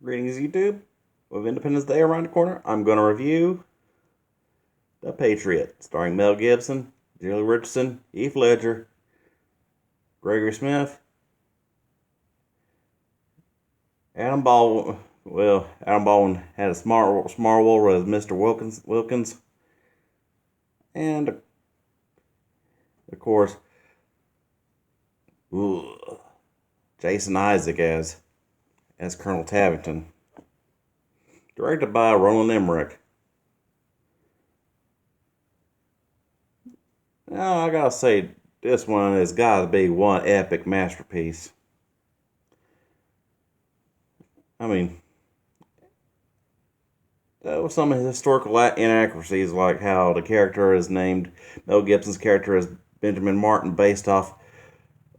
Greetings, YouTube. With Independence Day around the corner, I'm going to review The Patriot, starring Mel Gibson, Julie Richardson, Heath Ledger, Gregory Smith, Adam Baldwin. Well, Adam Baldwin had a smart role as Mr. Wilkins, and of course, ugh, Jason Isaac as Colonel Tavington. Directed by Roland Emmerich. Now, I gotta say, this one has got to be one epic masterpiece. I mean, with some historical inaccuracies, like how the character is named, Mel Gibson's character is Benjamin Martin, based off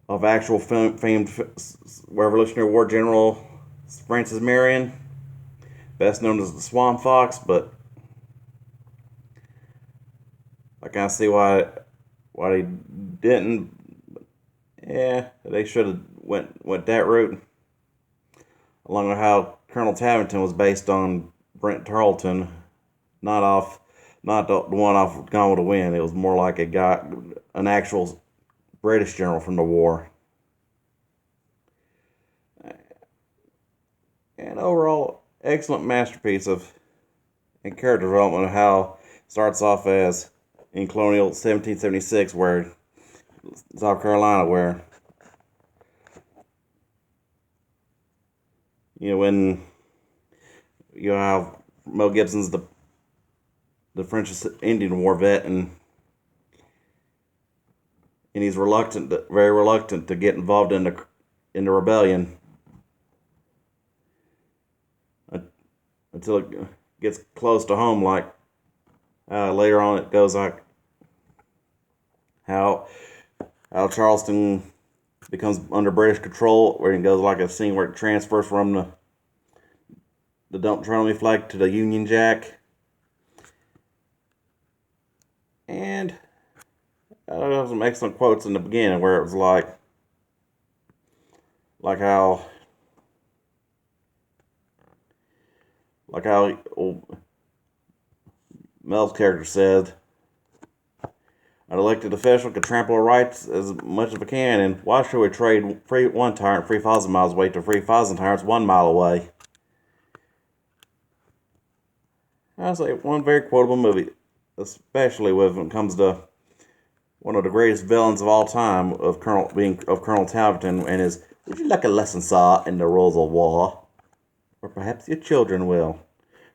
of actual famed Revolutionary War General Francis Marion, best known as the Swan Fox. But I kind of see why they didn't. Yeah, they should have went that route. Along with how Colonel Tavington was based on Brent Tarleton, not the one off Gone with the Wind. It was more like an actual British general from the war. And overall, excellent masterpiece of and character development of how it starts off as in colonial 1776, where South Carolina, where when you have Mel Gibson's the French Indian War vet, and he's very reluctant to get involved in the rebellion until it gets close to home. Like later on, it goes like how Charleston becomes under British control, where it goes like a scene where it transfers from the Don't Tread on Me flag to the Union Jack. And I have some excellent quotes in the beginning where it was like how Mel's character said, an elected official could trample our rights as much as we can, and why should we trade one tyrant 3,000 miles away to 3,000 tyrants 1 mile away? I say one very quotable movie, especially when it comes to one of the greatest villains of all time of Colonel Tavington, and his "Would you like a lesson, sir, in the rules of war? Or perhaps your children will."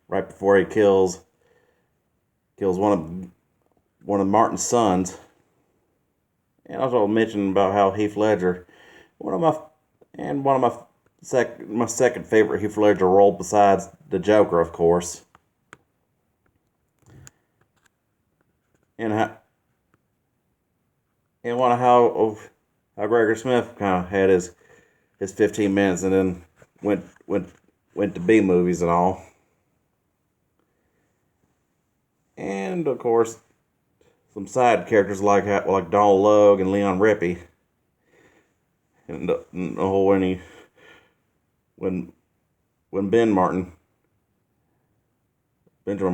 Right before he kills one of Martin's sons. And also mention about how Heath Ledger, one of my second favorite Heath Ledger role besides the Joker, of course. And one of how Gregory Smith kind of had his 15 minutes and then went to B movies and all. And of course, some side characters like Donald Logue and Leon Rippey, and the whole when Benjamin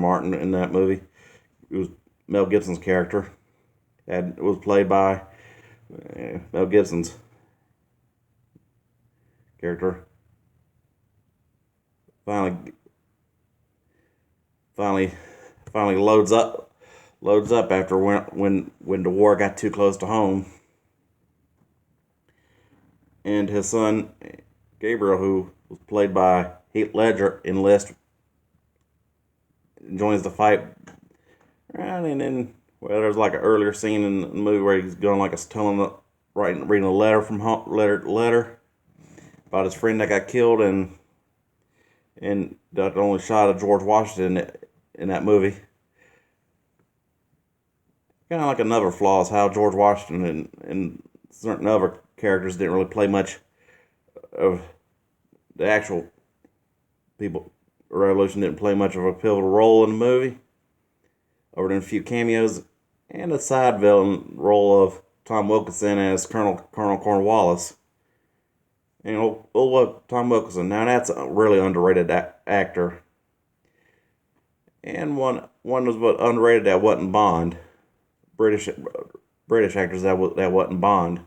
Martin in that movie, it was Mel Gibson's character, it was played by Mel Gibson's character. Finally, finally, finally loads up after when the war got too close to home, and his son Gabriel, who was played by Heath Ledger, joins the fight. And then there's like an earlier scene in the movie where he's going like reading a letter from home, letter about his friend that got killed, and the only shot of George Washington in that movie. Kind of like another flaw is how George Washington and certain other characters didn't really play much of the actual people. Revolution didn't play much of a pivotal role in the movie, other than a few cameos and a side villain role of Tom Wilkinson as Colonel Cornwallis. And old Tom Wilkinson. Now that's a really underrated actor. And one was what underrated that wasn't Bond. British British actors that wasn't Bond.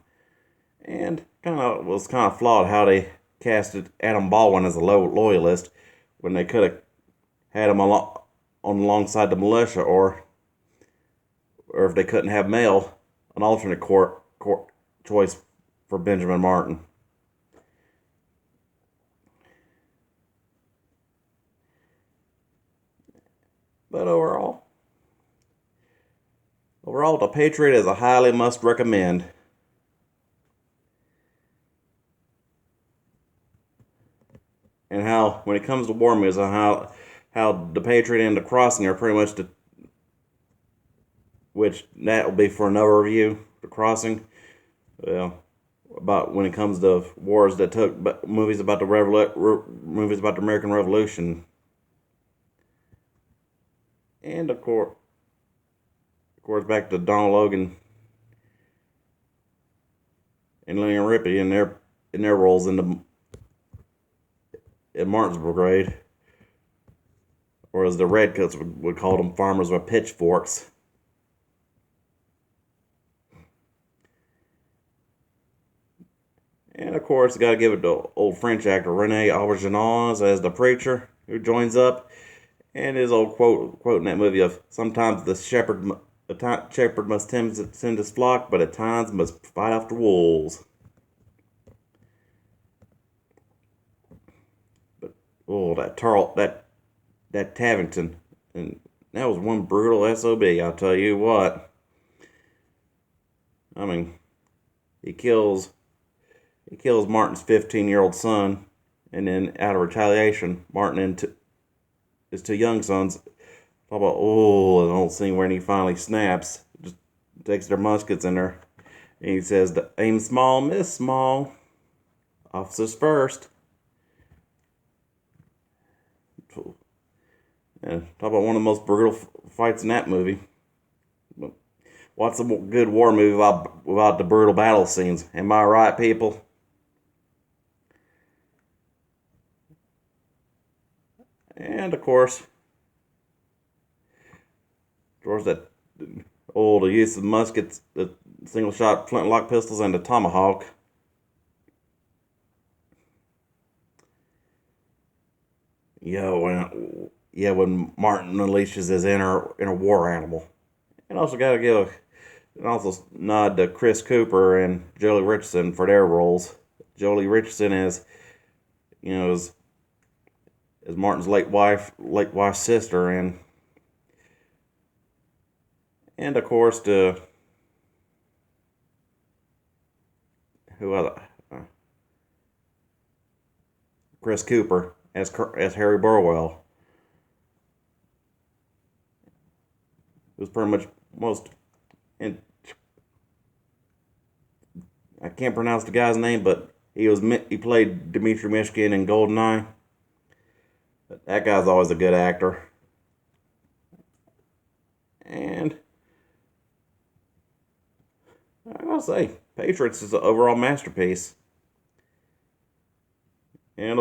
And kind of flawed how they casted Adam Baldwin as a loyalist when they could have had him alongside the militia, or if they couldn't have male, an alternate court choice for Benjamin Martin. But overall, The Patriot is a highly must recommend. And how, when it comes to war movies, how The Patriot and The Crossing are pretty much which that will be for another review. The Crossing, well, about when it comes to wars that took movies about movies about the American Revolution, and of course, back to Donald Logan and Lillian Ripley in their roles in Martin's Brigade, or as the Redcoats would call them, farmers with pitchforks. And of course, got to give it to old French actor Rene Auberjonois as the preacher who joins up, and his old quote in that movie of sometimes the shepherd must tend his flock, but at times must fight off the wolves. But that Tavington, and that was one brutal SOB. I'll tell you what. I mean, he kills Martin's 15-year-old son, and then out of retaliation, Martin and his two young sons. Talk about an old scene where he finally snaps, just takes their muskets in there, and he says, "Aim small, miss small. Officers first." And talk about one of the most brutal fights in that movie. What's a good war movie without the brutal battle scenes? Am I right, people? And of course, that the use of muskets, the single shot flintlock pistols, and the tomahawk. When Martin unleashes his inner war animal. And also got to give and also nod to Chris Cooper and Jolie Richardson for their roles. Jolie Richardson as Martin's late wife's sister, and of course the who other Chris Cooper as Harry Burwell. It was pretty much most, and I can't pronounce the guy's name, but he played Dmitry Mishkin in Goldeneye. That guy's always a good actor. And I gotta say, Patriots is an overall masterpiece. And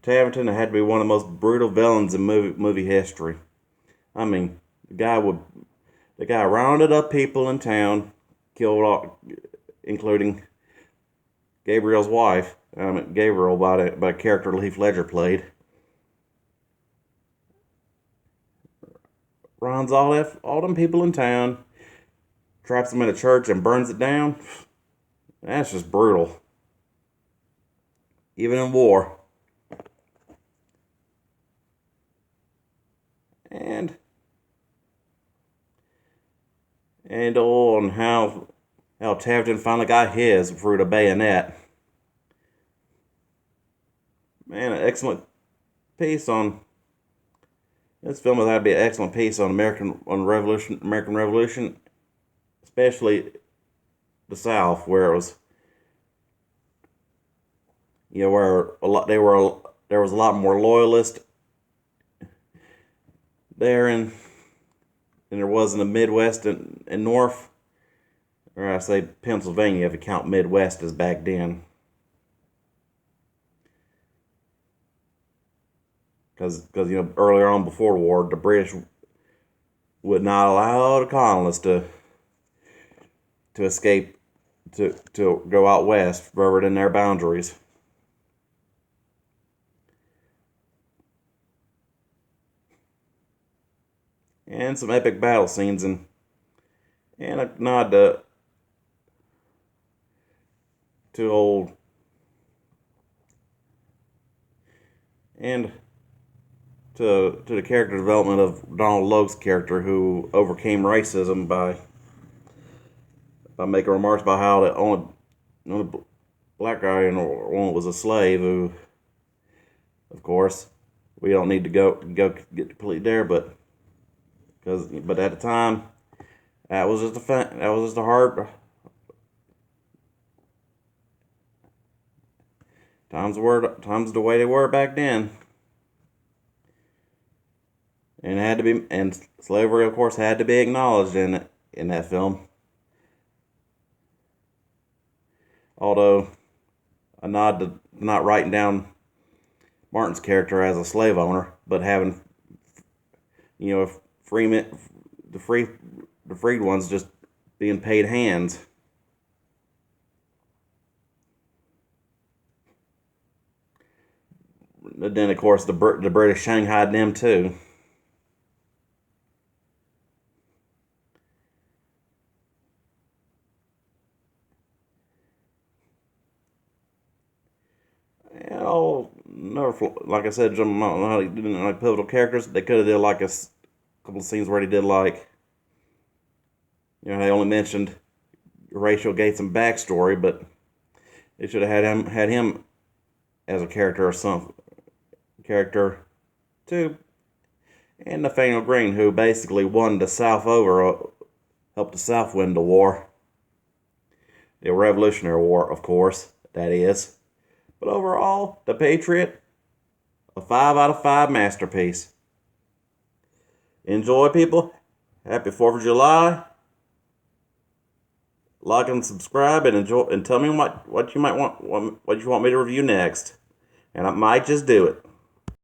Tavington had to be one of the most brutal villains in movie history. I mean, the guy rounded up people in town, killed all, including Gabriel's wife. Gabriel by a character Heath Ledger played. Rounds all them people in town, traps them in a church and burns it down. That's just brutal. Even in war. And on how Tavington finally got his through the bayonet. Man, an excellent piece on this film has had to be an excellent piece on American Revolution, especially the South, where it was, where there was a lot more loyalists there than there was in the Midwest and North, or I say Pennsylvania if you count Midwest as back then. because earlier on before the war, the British would not allow the colonists to escape to go out west further than their boundaries. And some epic battle scenes, and a nod to old and to the character development of Donald Logue's character, who overcame racism by making remarks about how the only black guy in the world was a slave. Who, of course, we don't need to go get completely there, but at the time, that was just a hard times the way they were back then. And slavery, of course, had to be acknowledged in that film. Although a nod to not writing down Martin's character as a slave owner, but having freed ones just being paid hands. But then, of course, the British shanghaied them too. Like I said, I don't know how they did like pivotal characters. They could have did like a couple of scenes where they did like, they only mentioned Horatio Gates' backstory, but they should have had him as a character or some character too. And Nathaniel Greene, who basically won the South over, helped the South win the war, the Revolutionary War, of course, that is. But overall, The Patriot, a 5 out of 5 masterpiece. Enjoy, people. Happy 4th of July. Like and subscribe, and enjoy, and tell me what you want me to review next, and I might just do it.